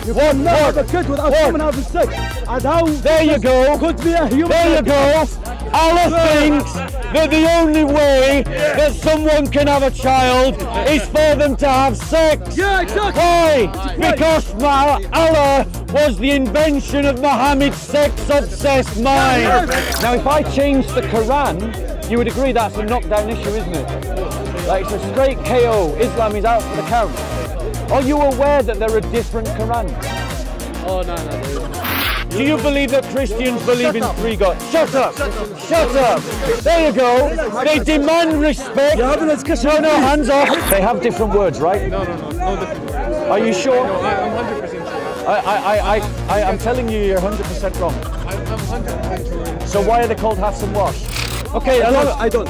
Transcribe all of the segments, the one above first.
You cannot have a kid without someone having sex. And how there you go. Could be a human. There you go. Allah thinks that the only way that someone can have a child is for them to have sex. Yeah, exactly. Why? Because Allah was the invention of Muhammad's sex-obsessed mind. Now, if I change the Quran, you would agree that's a knockdown issue, isn't it? Like, it's a straight KO. Islam is out for the count. Are you aware that there are different Qurans? Oh, no. Do you believe that Christians believe in three gods? Shut up! Shut up! There you go. They demand respect. No, hands off. They have different words, right? No different words. Are you sure? No, I'm 100% sure. I'm telling you, you're 100% wrong. I'm 100% sure. So why are they called Hafs and Wash? Okay, I don't.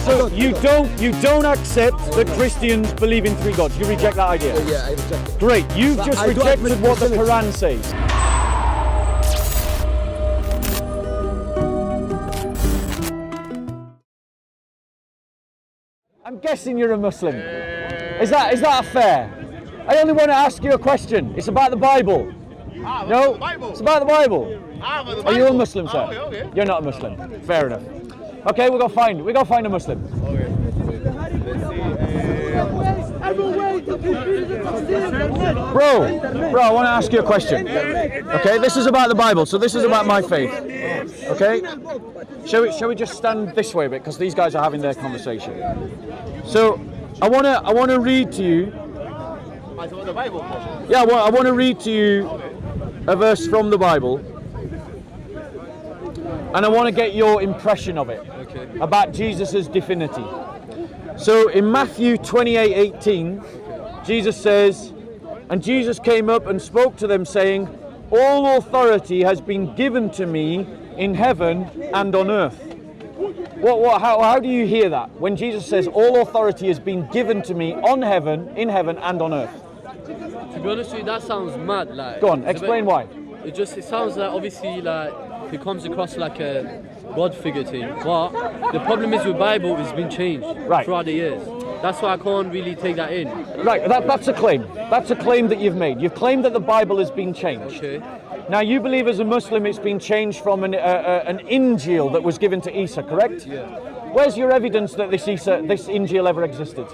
So you don't accept that Christians believe in three gods. You reject that idea. Yeah, I reject it. Great. You've just rejected what the Quran says. I'm guessing you're a Muslim. Is that fair? I only want to ask you a question. It's about the Bible. No? It's about the Bible. Are you a Muslim, sir? Okay. You're not a Muslim. Fair enough. Okay, we gotta find a Muslim. Okay. Bro, I want to ask you a question. Okay, this is about the Bible, so this is about my faith. Okay? Shall we just stand this way a bit, because these guys are having their conversation. So, I want to read to you. Yeah, I want to read to you a verse from the Bible, and I want to get your impression of it, about Jesus' divinity. So in Matthew 28:18, Jesus says, "And Jesus came up and spoke to them, saying, all authority has been given to me in heaven and on earth." How do you hear that? When Jesus says, all authority has been given to me in heaven and on earth. To be honest with you, that sounds mad. Like, go on, explain why. It sounds like, obviously, like it comes across like a God figure thing. But the problem is with Bible, it's been changed throughout the years. That's why I can't really take that in. Right, that's a claim. That's a claim that you've made. You've claimed that the Bible has been changed. Okay. Now, you believe as a Muslim it's been changed from an Injil that was given to Isa, correct? Yeah. Where's your evidence that this Injil ever existed?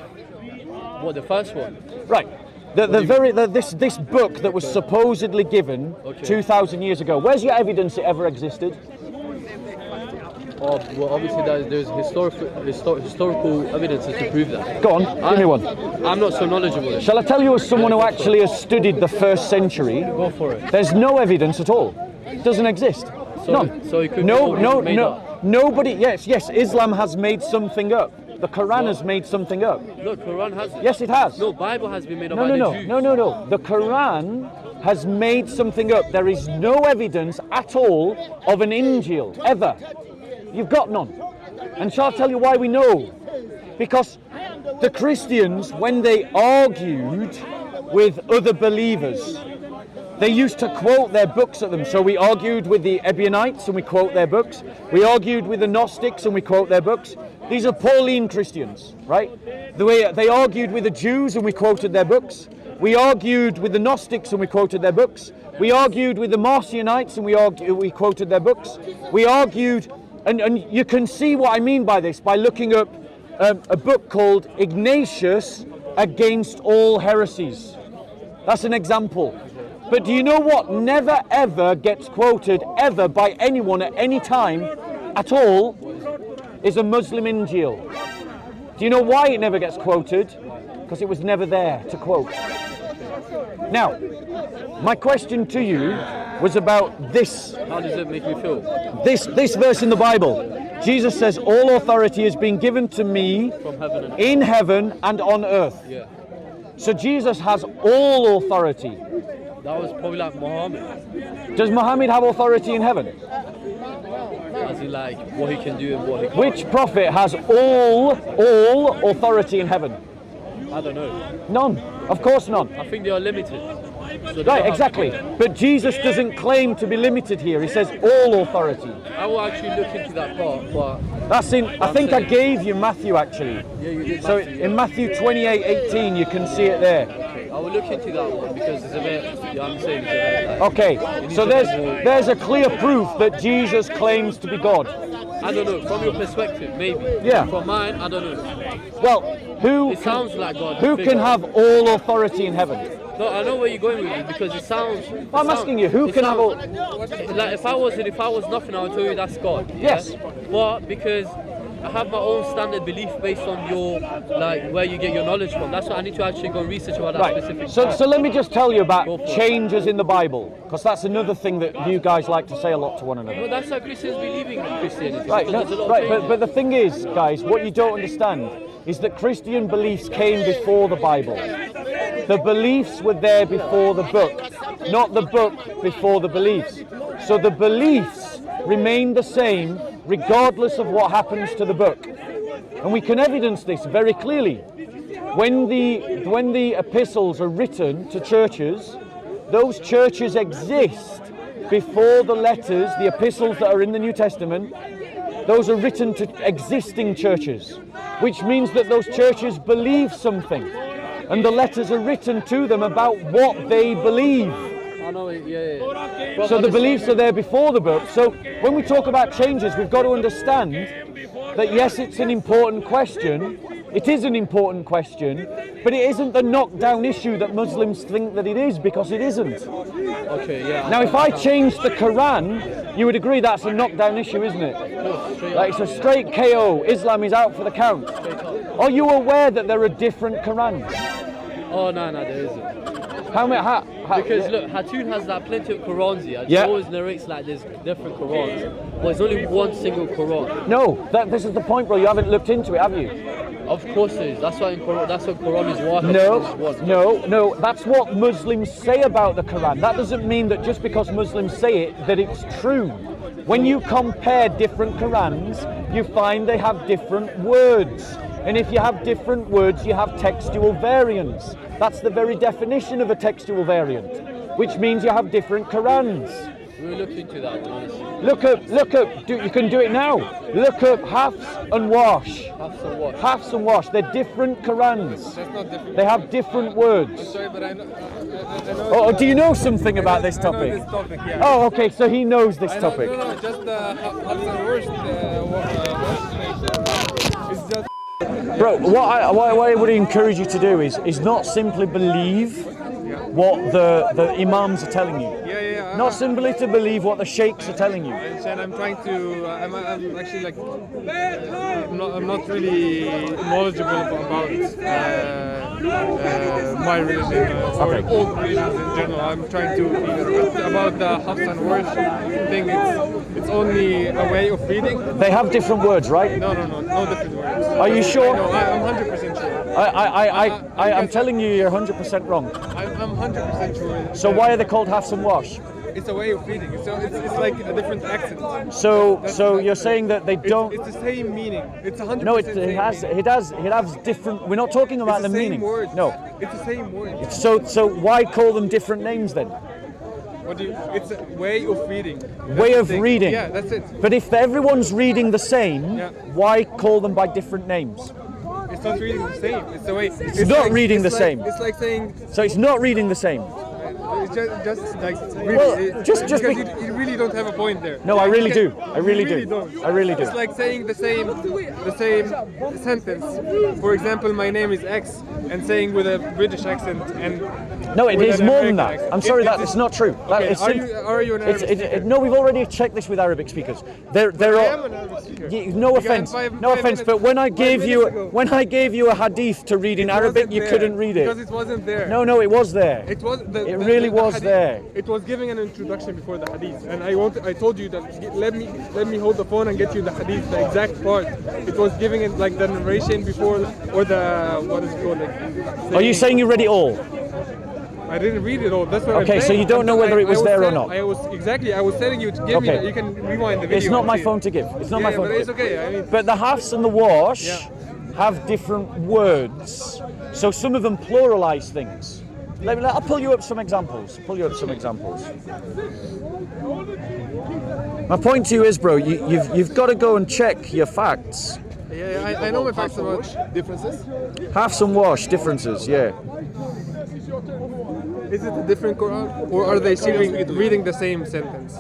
What, the first one? Right. This book that was supposedly given 2,000 years ago. Where's your evidence it ever existed? Oh, well, obviously there's historical evidence to prove that. Go on, give me one. I'm not so knowledgeable. Shall I tell you as someone who actually has studied the first century? Go for it. There's no evidence at all. It doesn't exist. None. So it could nobody. Yes. Islam has made something up. The Quran has made something up. Look, Quran has. Yes, it has. No, Bible has been made up by the Jews. No. The Quran has made something up. There is no evidence at all of an Injil ever. You've got none. And shall I tell you why we know? Because the Christians, when they argued with other believers, they used to quote their books at them. So we argued with the Ebionites and we quote their books. We argued with the Gnostics and we quote their books. These are Pauline Christians, right? The way they argued with the Jews and we quoted their books. We argued with the Gnostics and we quoted their books. We argued with the Marcionites and we quoted their books. We argued, and you can see what I mean by this by looking up a book called Ignatius Against All Heresies. That's an example. But do you know what never ever gets quoted ever by anyone at any time at all is a Muslim Injil. Do you know why it never gets quoted? Because it was never there to quote. Now, my question to you was about this. How does it make me feel? This verse in the Bible. Jesus says, all authority has been given to me in heaven and on earth. Yeah. So Jesus has all authority. That was probably like Muhammad. Does Muhammad have authority in heaven? As in like what he can do and what he can't. Which prophet has all authority in heaven? I don't know. None. Of course none. I think they are limited. So right, exactly. But Jesus doesn't claim to be limited here. He says all authority. I will actually look into that part, but... That's in, I think I gave you Matthew actually. Yeah, you did. So in Matthew 28:18 you can see it there. Okay, will look into that one because it's a bit. Yeah, I'm saying. It's a bit, like, Okay, so there's a clear proof that Jesus claims to be God. I don't know. From your perspective, maybe. Yeah. From mine, I don't know. Well, who It sounds like God. who can have all authority in heaven? No, I know where you're going with it because it sounds. I'm asking you, who can have all? Like if I was nothing, I would tell you that's God. yeah? Yes. But because I have my own standard belief based on your like where you get your knowledge from. That's why I need to actually go and research about that Right. specific. So let me just tell you Go about for it. changes in the Bible, because that's another thing that you guys like to say a lot to one another. But that's how Christians believing in Christianity. Right, because there's a lot of right, changes. but the thing is, guys, what you don't understand is that Christian beliefs came before the Bible. The beliefs were there before the book, not the book before the beliefs. So the beliefs remain the same regardless of what happens to the book. And we can evidence this very clearly. When the epistles are written to churches, those churches exist before the letters, the epistles that are in the New Testament, those are written to existing churches, which means that those churches believe something. And the letters are written to them about what they believe. I know, yeah. So the beliefs are there before the book. So when we talk about changes, we've got to understand that yes, it's an important question. It is an important question, but it isn't the knockdown issue that Muslims think that it is, because it isn't. Okay, yeah. Now, if I change the Quran, you would agree that's a knockdown issue, isn't it? Like, it's a straight KO. Islam is out for the count. Are you aware that there are different Qurans? Oh no, there isn't. How many? Because look, Hatun has like plenty of Qurans here. He Yeah. always narrates like there's different Qurans, but it's only one single Quran. No, this is the point, bro. You haven't looked into it, have you? Of course there is. That's why in Quran, that's what Quran is wahid. No. That's what Muslims say about the Quran. That doesn't mean that just because Muslims say it, that it's true. When you compare different Qurans, you find they have different words. And if you have different words, you have textual variants. That's the very definition of a textual variant, which means you have different Qurans. We'll look into that one, honestly. Look up, you can do it now. Look up Hafs and Wash. Hafs and Wash. Hafs and Wash, they're different Qurans. That's not different. They have different words. Sorry, but I know. Oh, do you know something about this I know topic? this topic, yeah. Oh, okay, so he knows this I know, topic. No, just the Hafs and Wash. It's just. Bro, what I would encourage you to do is not simply believe what the imams are telling you. Yeah. Not simply to believe what the sheikhs are telling you. And I'm trying to. I'm actually like. I'm not really knowledgeable about my religion or all religions in general. I'm trying to about the Hafs and Wash thing. It's only a way of reading. They have different words, right? No different words. Are you sure? No, I'm 100% sure. I'm telling you, you're 100% wrong. I'm 100% sure. So why are they called Hafs and Wash? It's a way of reading. It's like a different accent. So you're saying that they don't. It's the same meaning. It's 100%. No, it same has meaning. different. We're not talking about It's the the same meaning. word. No. It's the same word. So why call them different names then? It's a way of reading. Way of reading. Yeah, that's it. But if everyone's reading the same, Yeah. why call them by different names? It's not reading the same. It's the way. It's not reading the like- same. It's like saying. So it's not reading the same. It's just like really. Well, just because be- you really don't have a point there. No, I really You do. can- I really you do. don't. I really do. It's like saying the same sentence. For example, my name is X, and saying with a British accent and. No, it with is an more than American that. accent. I'm sorry, that is not true. That Okay, is are you an Arabic speaker? no, we've already checked this with Arabic speakers. They're I all. am an Arabic speaker. No Because offense, five no offense, minutes- but when I 5 gave minutes you ago, a hadith to read in it Arabic, wasn't you there. couldn't read Because it. it wasn't there. No, it was there. It was. It really was hadith, there. It was giving an introduction before the hadith, and I told you that let me hold the phone and get you the hadith, the exact part. It was giving it like the narration before, or the what is it called? Like, Are you saying you read it all? I didn't read it all. That's what I'm Okay, saying. so you don't know whether it was there or not. I was telling you to give me Okay. that. You can rewind the video. It's not and my see it. phone to give. It's not Yeah, my phone but to it's give. okay. I mean, But the Hafs and the Wash Yeah. have different words. So some of them pluralize things. I'll pull you up some examples. My point to you is, bro, you've got to go and check your facts. yeah, I know my facts about differences. Hafs and Wash differences, yeah. Is it a different Quran, or are they reading the same sentence?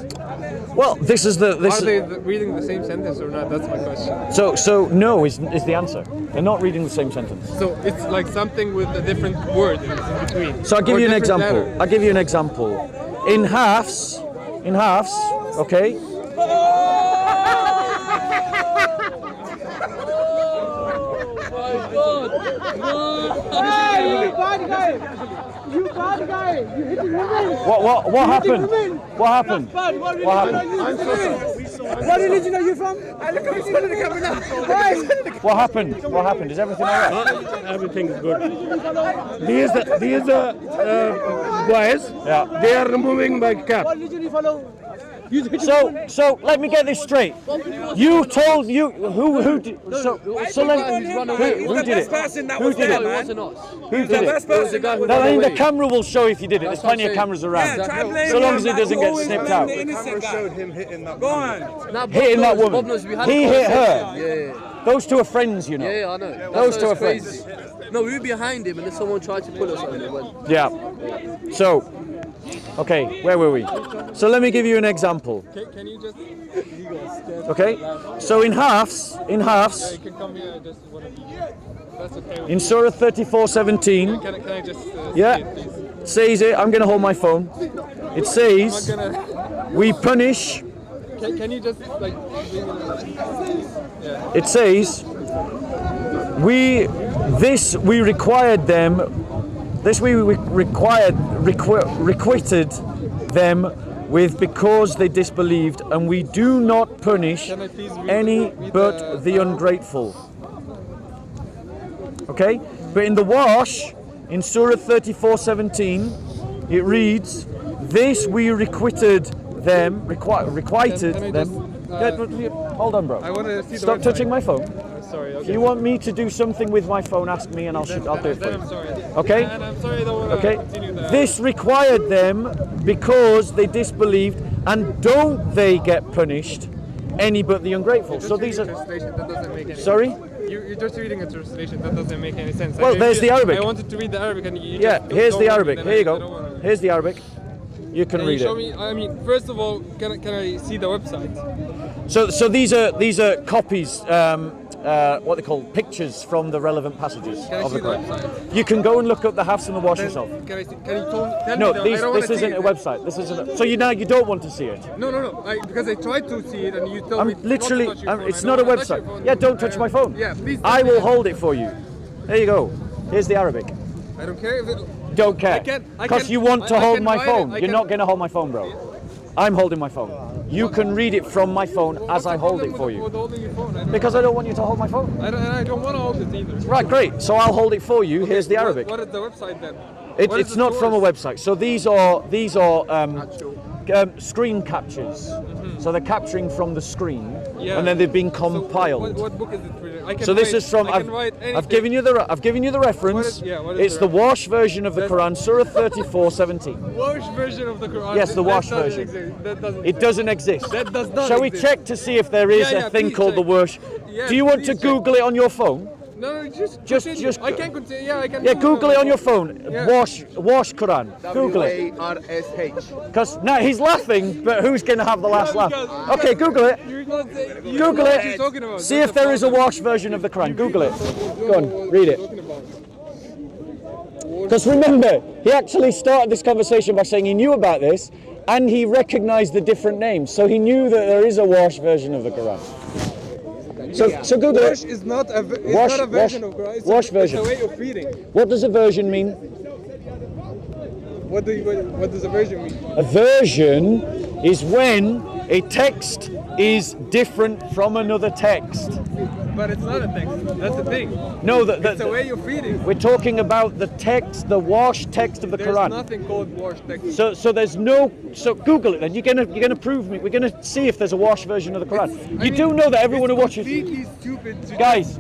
Well, this is the. Are they reading the same sentence or not? That's my question. So no is the answer. They're not reading the same sentence. So it's like something with a different word in between. So I'll give you an different example. letter. I'll give you an example. In halves, okay. Hey, you bad guy! You bad guy! You hitting women! What happened? What happened? Bad. What religion What are happened? you from? What religion are you from? Look at me the camera now. What happened? What happened? Is everything alright? Everything is good. These boys, Yeah. they are removing my cap. What religion you follow? So let me get this straight. You told who did so let who did it? Who did It it? wasn't us. Who did it? It was the guy who No, I ran mean the away. camera will show if you did it. There's plenty of cameras around. So long as it doesn't get snipped out. Showed him hitting that. Nah, Bob Hitting that knows, woman. Bob knows we had a He hit conversation. her. Yeah. Those two are friends, you know. Yeah, I know. Those That's two why are it's friends. crazy. No, we were behind him and then someone tried to pull us on him. Yeah. So, okay, where were we? So let me give you an example. Can you just? Okay. So in halves, You can come here. Just one of you. That's okay. in Surah 34:17, Can I just? yeah, see it, please? says it. I'm going to hold my phone. It says I'm not gonna. we punish. Can you just like? Yeah. It says we required them. This we requited them with because they disbelieved, and we do not punish Can I please read any but the ungrateful. Okay, but in the wash, in Surah 34:17, it reads, "This we requited them, requited Can I them." just, Hold on, bro. I want to see the Stop website. touching my phone. Sorry. Okay. If you want me to do something with my phone, ask me and I'll do it for Then you. I'm sorry. Okay? And I'm sorry. I don't want to Okay? continue that. This required them because they disbelieved, and don't they get punished? Any but the ungrateful. Just So reading these a are. translation that doesn't make any Sorry? sense. You're just reading a translation that doesn't make any sense. Well, there's the Arabic. I wanted to read the Arabic and you Yeah, just here's don't the want Arabic. it, Here you I don't go. wanna- Here's the Arabic. You can Can you read show it. me? I mean, first of all, can I see the website? So these are copies. What they call pictures from the relevant passages Can I of see the the Quran. website? You can go and look up the Hafs and the Wash Then yourself. Can I see? Can you tell No, me? I don't wanna this see isn't it. a website. This isn't. So you don't want to see it. No. Because I tried to see it and you told me I'm literally. not to touch your phone. It's I not a don't wanna touch website. your phone. Yeah, don't touch my phone. Yeah, please. I don't will touch it. hold it for you. There you go. Here's the Arabic. I don't care if it. Don't care. I Because can- you want to I hold can my write phone. it, I You're can- not going to hold my phone, bro. I'm holding my phone. You can read it from my phone as I hold it for you. With holding your phone? Because I don't want you to hold my phone. I don't want to hold it either. Right, great. So I'll hold it for you. Here's the Arabic. What is the website then? It's What is the not from a source? website. So these are screen captures. So they're capturing from the screen, Yeah. and then they've been So compiled. what book is it? I can So this write- is from. I can write I've anything. given you the reference. What is It's the the Wash version of the Quran, Surah 34:17. Wash version of the Quran. Yes, the That Wash doesn't version. exist. That doesn't. It doesn't exist. That does not Shall we exist. check to see if there is Yeah, a thing please called the check. Wash? Yeah, Do you want to please check. Google it on your phone? No, just Just- continue. just- I can continue. Yeah, I can. Yeah, do Google it on your phone. Yeah. Wash Quran. Google it. WARSH. Because now he's laughing, but who's going to have the last laugh? Okay, Google it. You're not saying- you Google know what it. you're talking about. See That's if there is a problem. Wash version of the Quran. Google it. You Go don't on, know what read you're it. talking about. Because remember, he actually started this conversation by saying he knew about this, and he recognized the different names. So he knew that there is a Wash version of the Quran. So Google Wash it. is not a. It's Wash- not a version wash- of Quran. It's wash a, version. It's a way of reading. What does a version mean? What does a version mean? A version is when a text is different from another text. But it's not a text. That's the thing. No, It's a way of reading. we're talking about the text, the Wash text of the There's Quran. nothing called wash text. So there's no. So Google it then. You're gonna prove me. We're gonna see if there's a Wash version of the Quran. I You mean, do know that everyone who it's watches. completely stupid to Guys,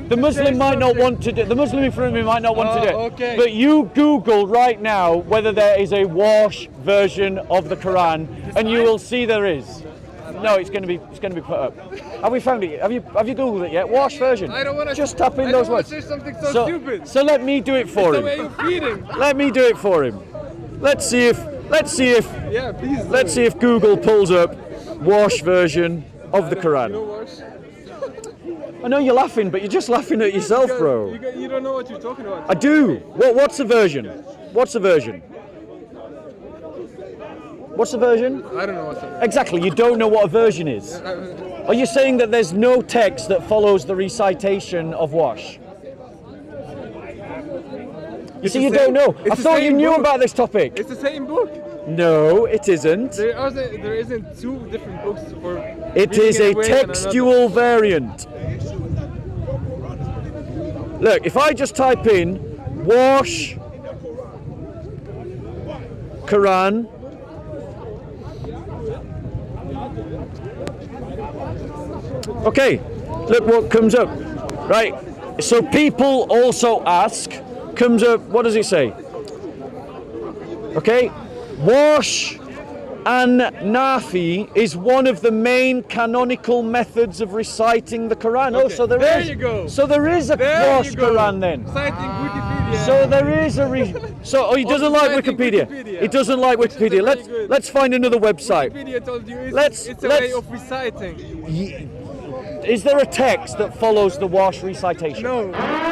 the Muslim change might not subject. want to do. The Muslim in front of me might not want to do it. Okay. But you Google right now whether there is a Wash version of the Quran, and you will see there is. No, it's going to be put up. Have we found it? Have you Googled it yet? Wash version. I don't want to. Just tap in I those don't words. wanna say something so stupid. So let me do it for It's a him. way of reading. Let me do it for him. Let's see if Yeah, please. let's see if Google pulls up wash version of the Quran. You know wash? I know you're laughing, but you're just laughing at yourself, bro. You don't know what you're talking about. I do. What's the version? What's the version? What's the version? I don't know what's up. Exactly, you don't know what a version is. Are you saying that there's no text that follows the recitation of wash? You see, you don't know. I thought you knew about this topic. It's the same book. No, it isn't. There isn't two different books for. It is a textual variant. Look, if I just type in wash Quran, okay, look what comes up. Right, so people also ask, comes up, what does it say? Okay, wash and nafi is one of the main canonical methods of reciting the Quran. Okay, Oh, so there is. you go. So there is a wash Quran then. Citing Wikipedia. So there is a so he doesn't like citing Wikipedia. He doesn't like Wikipedia. Let's find another website. Wikipedia told you Let's- it's a let's- way of reciting. Is there a text that follows the wash recitation? No.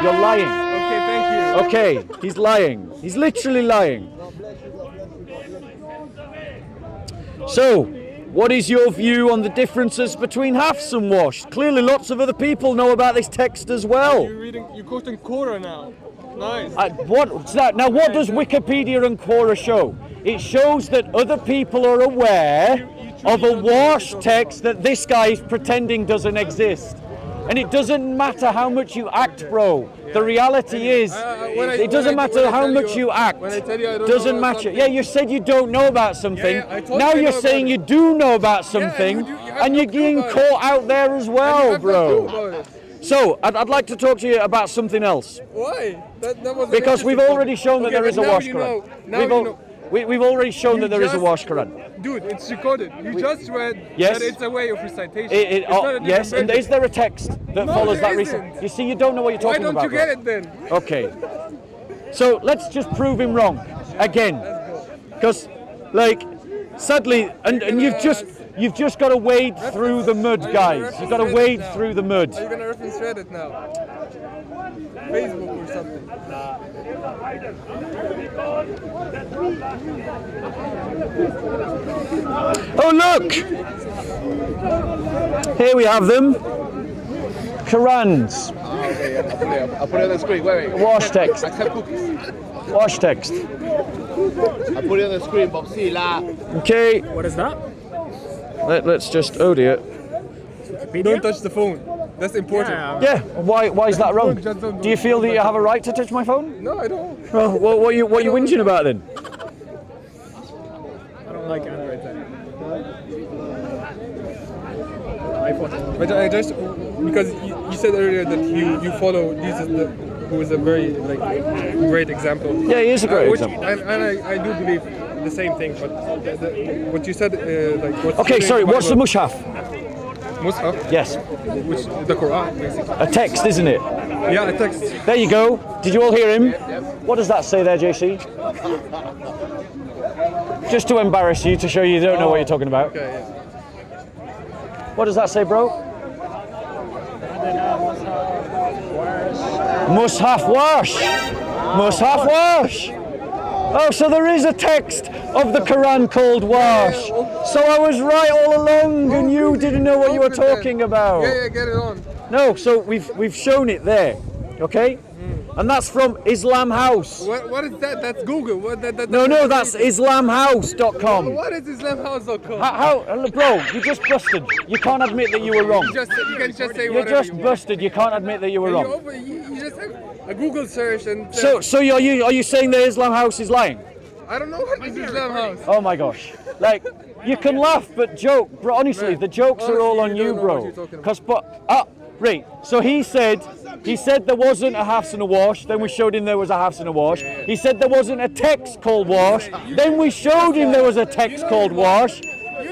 You're lying. Okay, thank you. Okay, he's lying. He's literally lying. So, what is your view on the differences between hafs and wash? Clearly lots of other people know about this text as well. You're quoting Quora now. Nice. What's that? Now what does Wikipedia and Quora show? It shows that other people are aware of a wash text that this guy is pretending doesn't exist. And it doesn't matter how much you act, bro. The reality is, it doesn't matter how much you act. When I tell you I don't Doesn't know about matter. something. Yeah, you said you don't know about something. Yeah, I told Now you I you're know saying about you it. do know about something, you have and no you're clue getting about caught out there as well, bro. About it. So, I'd like to talk to you about something else. Why? That was Because we've already shown that there is a wash Quran. Know. Now We've, you al- know. we've already shown that there is a just- wash Quran. Dude, it's recorded. You just read Yes. that it's a way of recitation. It's not a different Yes, and version. is there a text that No, follows there that reason? isn't. You see, you don't know what you're Why talking don't about. you get it then? bro. Okay. So let's just prove him wrong again, because, like, sadly, and you've just got to wade through the mud, guys. You've got to wade through the mud. Are you gonna reference Reddit now? Facebook or something? Oh look! Here we have them. Qurans. I'll put it on the screen. Wait. Wash text. I cut cookies. Wash text. I'll put it on the screen, Bob. See la. Okay. What is that? Let's just. Oh dear. Don't touch the phone. That's important. Yeah. Why is that wrong? Just don't Do you feel that you have a right to touch my phone? No, I don't. Well, what are you whinging about then? I don't like Android then. But I just because you said earlier that you follow Jesus, who is a very great example. Yeah, he is a great Which- example. And I do believe the same thing. But what you said, what's Okay, sorry. What's the mushaf? Mus'haf? Yes, Which the Quran, basically. a text, isn't it? Yeah, a text. There you go. Did you all hear him? What does that say there, JC? Just to embarrass you, to show you don't know what you're talking about. Okay, yeah. What does that say, bro? Mushaf wash. Mushaf wash. Oh, so there is a text of the Quran called wash. So I was right all along, and you didn't know what you were talking about. Yeah, get it on. No, so we've shown it there, okay? And that's from Islam House. What is that? That's Google. No, that's islamhouse.com. What is islamhouse.com? How, bro, you just busted. You can't admit that you were wrong. You can just say You're whatever just you want. busted. You can't admit that you were wrong. You just have a Google search and. So are you saying that Islam House is lying? I don't know what is Islam House. Oh my gosh! Like, you can laugh, but joke, bro. Honestly, Man, the jokes are all on honestly, you you, don't know what bro. you're talking about. Right. So he said there wasn't a hafs and a wash. Then we showed him there was a hafs and a wash. He said there wasn't a text called wash. Then we showed him there was a text called wash.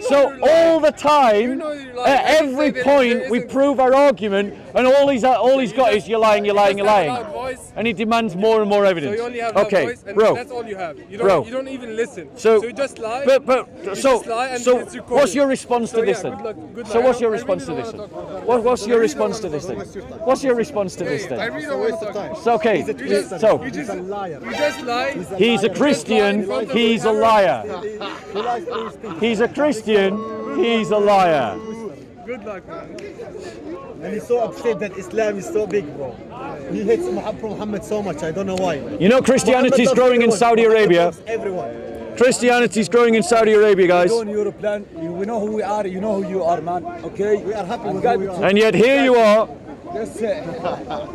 So all the time, at every point, we prove our argument And all he's got is you're lying, and he demands more and more evidence. So you only have okay, voice, and bro. that's all you have. You don't even listen. So you just lie. So what's your response to this then? Good So luck. what's your response to this then? What's your response to this then? What's your response to this I then? really don't want to talk. It's okay. So You just lie. he's a Christian. He's a liar. He's a Christian. He's a liar. Good luck, man. And he's so upset that Islam is so big, bro. He hates Muhammad so much. I don't know why. You know Christianity is growing in Saudi Arabia. Everyone. Christianity is growing in Saudi Arabia, guys. Go on European. We know who we are. You know who you are, man. Okay. We are happy with who we are. And yet here you are. That's it.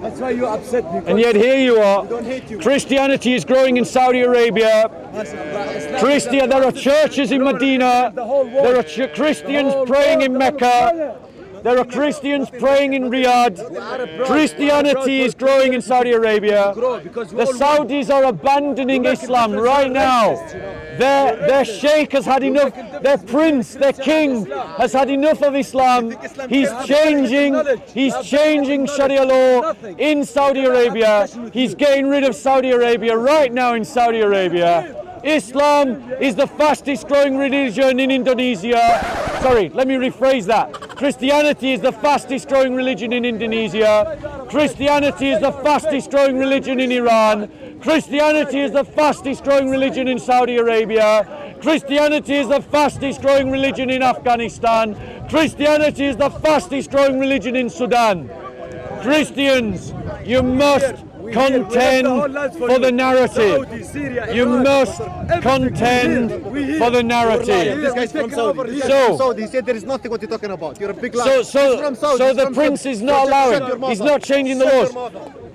That's why you're upset. And yet here you are. We don't hate you. Christianity is growing in Saudi Arabia. There are churches in Medina. There are Christians praying in Mecca. There are Christians praying in Riyadh. Christianity is growing in Saudi Arabia. The Saudis are abandoning Islam right now. Their sheikh has had enough. Their prince, their king, has had enough of Islam. He's changing Sharia law in Saudi Arabia. He's getting rid of Saudi Arabia right now in Saudi Arabia. Islam is the fastest growing religion in Indonesia. Sorry, let me rephrase that. Christianity is the fastest growing religion in Indonesia. Christianity is the fastest growing religion in Iran. Christianity is the fastest growing religion in Saudi Arabia. Christianity is the fastest growing religion in Afghanistan. Christianity is the fastest growing religion in Sudan. Christians, you must contend for the narrative. You must contend for the narrative. This guy's from Saudi. So he said there is nothing what you're talking about. You're a big liar. So the prince is not allowing. He's not changing the laws.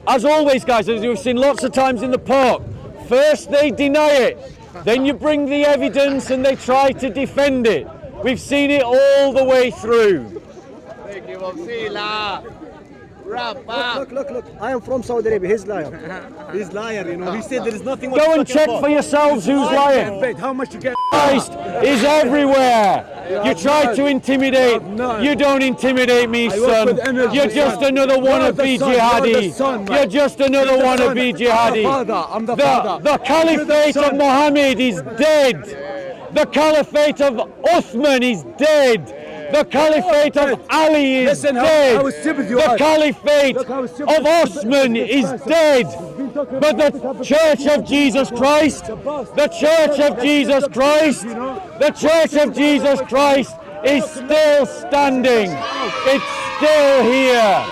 As always, guys, as you've seen lots of times in the park, first they deny it, then you bring the evidence and they try to defend it. We've seen it all the way through. Thank you, Mobsila. Wrap up. Look. I am from Saudi Arabia. He's liar. He's liar, you know. He said there is nothing what Go you're and talking check about. for yourselves who's lying. How much you get? Christ is everywhere. You try to intimidate. You don't intimidate me, son. You're just another wannabe jihadi. You're just another wannabe jihadi. The caliphate of Muhammad is dead. The caliphate of Uthman is dead. The caliphate of Ali is dead. The caliphate of Osman is dead. But the Church of Jesus Christ, the Church of Jesus Christ, the Church of Jesus Christ is still standing. It's still here.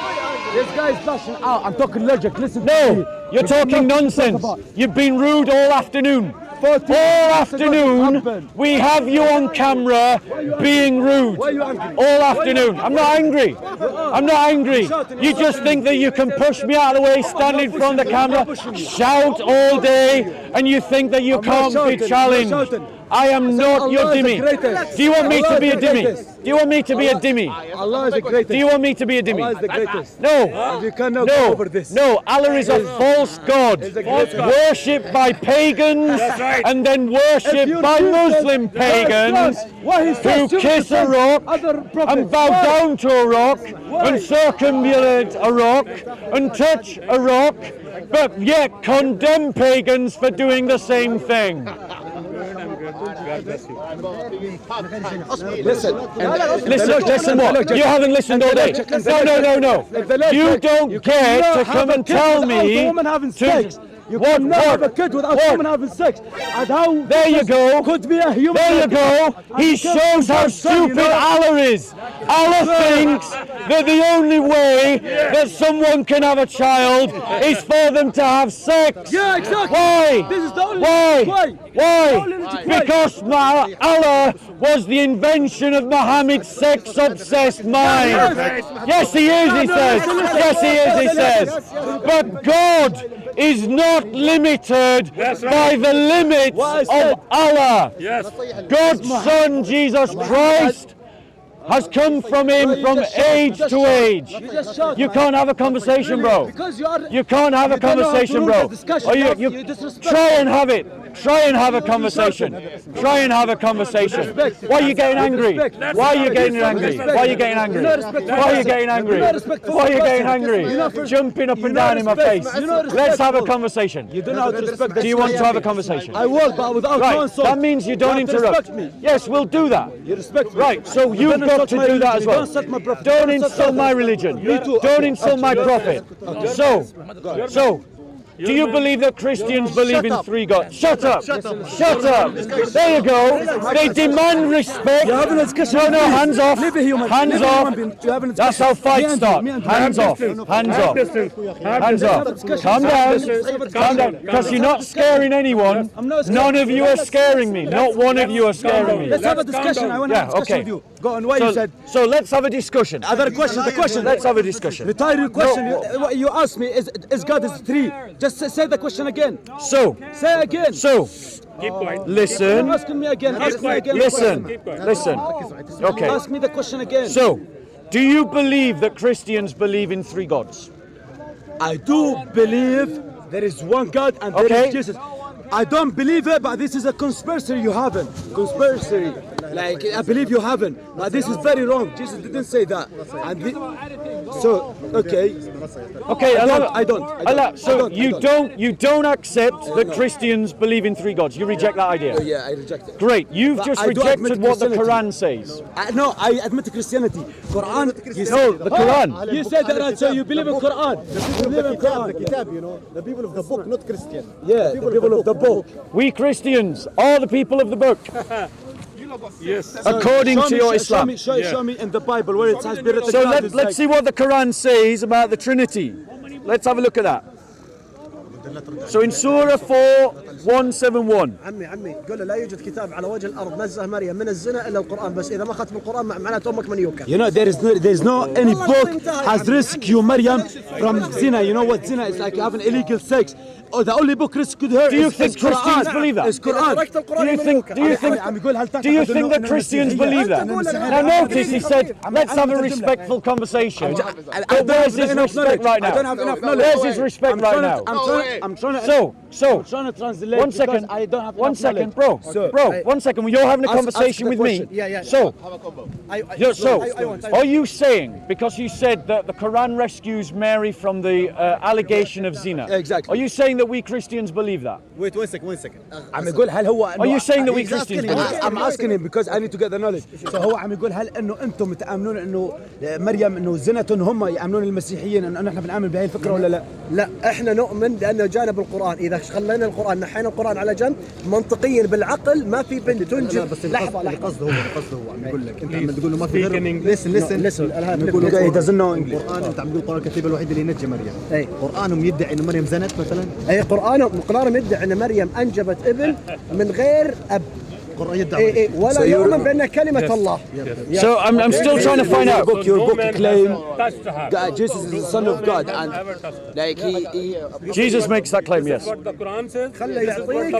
This guy is lashing out. I'm talking logic. Listen to me. No, you're talking nonsense. You've been rude all afternoon. All afternoon, we have you on camera being rude. All afternoon. I'm not angry. I'm not angry. You just think that you can push me out of the way, stand in front of the camera, shout all day, and you think that you can't be challenged. I am not your dhimmi. Do you want me to be a dhimmi? Do you want me to be a dhimmi? Allah is the greatest. Do you want me to be a dhimmi? Allah is the greatest. No. You cannot go over this. No, Allah is a false god. Worshipped by pagans and then worshipped by Muslim pagans who kiss a rock and bow down to a rock and circumambulate a rock and touch a rock, but yet condemn pagans for doing the same thing. Listen what? You haven't listened all day. No. You don't get to come and tell me to... You cannot have a kid without someone having sex. And how there you go. Could be a human. There you go. He shows how stupid Allah is. Allah thinks that the only way that someone can have a child is for them to have sex. Yeah, exactly. Why? This is the only Why? Because Allah was the invention of Muhammad's sex-obsessed mind. Yes, he is, he says. Yes, he is, he says. But God is not limited by the limits of Allah. God's Son, Jesus Christ, has come from him from age to age. You can't have a conversation, bro. You can't have a conversation, bro. Or you try and have it. Try and have a conversation. Try and have a conversation. Why are you getting angry? Why are you getting angry? Why are you getting angry? Why are you getting angry? Why are you getting angry? Jumping up and down in my face. Let's have a conversation. You don't know how to respect. Do you want to have a conversation? I will, but without Right, consult. that means you don't interrupt. Me. Yes, we'll do that. You respect me. Right, so you've got to do that as well. Don't insult my religion. Don't insult my prophet. So, do you believe that Christians believe in three gods? Shut up! Shut up! There you go. They demand respect. No, hands off. Hands off. That's how fights start. Hands off. Hands off. Hands off. Calm down. Calm down. Because you're not scaring anyone. None of you are scaring me. Not one of you are scaring me. Let's have a discussion. I want to have a discussion with you. Go on. Why you said? So let's have a discussion. Other question. The question. Let's have a discussion. Retire your question. You asked me. Is God is three? Just say the question again. So. Say again. So. Listen. You're asking me again. Ask me again. Listen. Okay. Ask me the question again. So, do you believe that Christians believe in three gods? I do believe there is one God and there is Jesus. I don't believe it, but this is a conspiracy you haven't. Conspiracy. Like, I believe you haven't. But this is very wrong. Jesus didn't say that. And so, okay. Okay, I don't. So you don't accept that Christians believe in three gods. You reject that idea. Yeah, I reject it. Great. You've just rejected what the Quran says. No, I admit Christianity. Quran. No, the Quran. You said that, so you believe in Quran. You believe in Quran. The kitab, you know, the people of the book, not Christian. Yeah, the people of the book. We Christians are the people of the book. Yes. According to your Islam. Show me in the Bible where it has been written. So let's see what the Quran says about the Trinity. Let's have a look at that. So in Surah 4:171. عمي قول له لا يوجد كتاب على وجه الارض نزه مريم من الزنا الا القران بس اذا ما ختم القران معناته امك من يوكل. You know there is no any book has rescued Maryam from zina. You know what zina is like, having illegal sex. Oh, the only book rescued her. Do you think Christians believe that? It's Quran. Do you think that Christians believe that? Now notice he said, let's have a respectful conversation. But where's his respect right now? I don't have enough knowledge. Where's his respect right now? I'm trying to translate. One second. I don't have One second, bro. One second. You're having a conversation with me. So, are you saying, because you said that the Quran rescues Mary from the allegation of zina? Exactly. Are you saying that we Christians believe that? Wait, one second. Are you saying that we Christians believe that? I'm asking him because I need to get the knowledge. So هو عم يقول هل انه انتم تامنون انه مريم انه زنتهم هم يامنون المسيحيين انه احنا بنامن بهي الفكره ولا لا؟ لا احنا نؤمن لانه جانا بالقران، اذا خلينا القران نحينا القران على جنب منطقيا بالعقل ما في بنت تنجب. لحظه القصد هو عم يقول لك انت عم تقول له ما في غير listen بيقول he doesn't know English. القران انت عم تقول القران الكتيب الوحيد اللي ينجي مريم. اي قرانهم يدعي انه مريم زنت مثلا؟ اي قرانهم يدعي ان مريم انجبت ابن من غير اب. ولا يؤمن بأن كلمة الله. So I'm still trying to find out. Your book claim God, Jesus is the Son of God, and like he Jesus makes that claim, yes. خلي يعطيك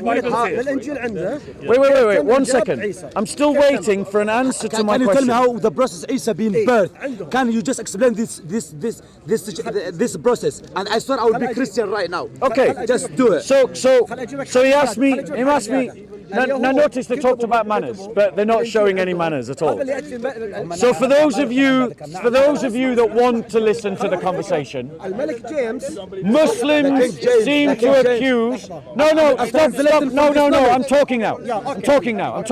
الإنجيل عنده. Wait. 1 second. I'm still waiting for an answer to my Can you tell me question. how the process Isa being birthed? Can you just explain this process? And I swear I will be Christian right now. Okay, Just do it. So he asked me. Now notice they talked about manners, but they're not showing any manners at all. So for those of you that want to listen to the conversation, Muslims seem to accuse. No, stop. No. I'm talking now.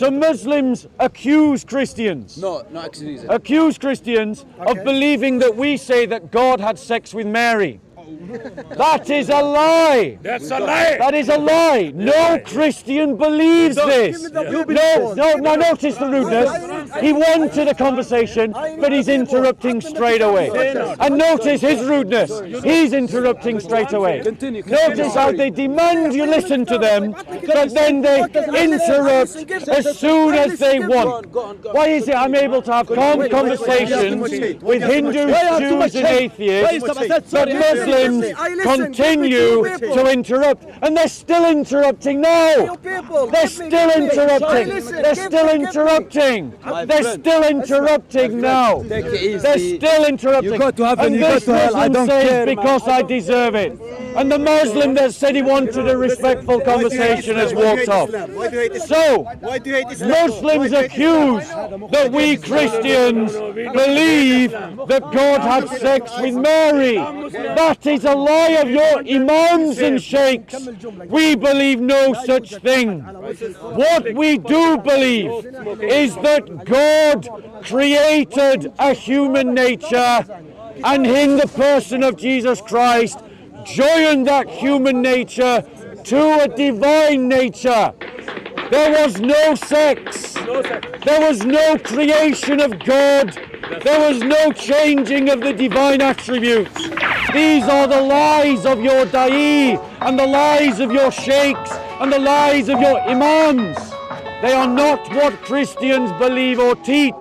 So Muslims accuse Christians. Accuse Christians of believing that we say that God had sex with Mary. That is a lie. That's a lie. That is a lie. No Christian believes this. No, notice the rudeness. He wanted a conversation, but he's interrupting straight away. And notice his rudeness. He's interrupting straight away. Notice how they demand you listen to them, but then they interrupt as soon as they want. Why is it I'm able to have calm conversations with Hindus, Jews and atheists, but Muslims continue to interrupt, and they're still interrupting now. They're still interrupting. They're still interrupting. They're still interrupting now. They're still interrupting. You go to heaven, and you go this to hell. I Muslim don't says care, because I deserve it. And the Muslim that said he wanted a respectful conversation has walked off. So, Muslims accuse that we Christians believe that God had sex with Mary. That is a lie of your imams and sheikhs. We believe no such thing. What we do believe is that God created a human nature, and in the person of Jesus Christ joined that human nature to a divine nature. There was no sex. There was no creation of God. There was no changing of the divine attributes. These are the lies of your da'i and the lies of your sheikhs and the lies of your imams. They are not what Christians believe or teach.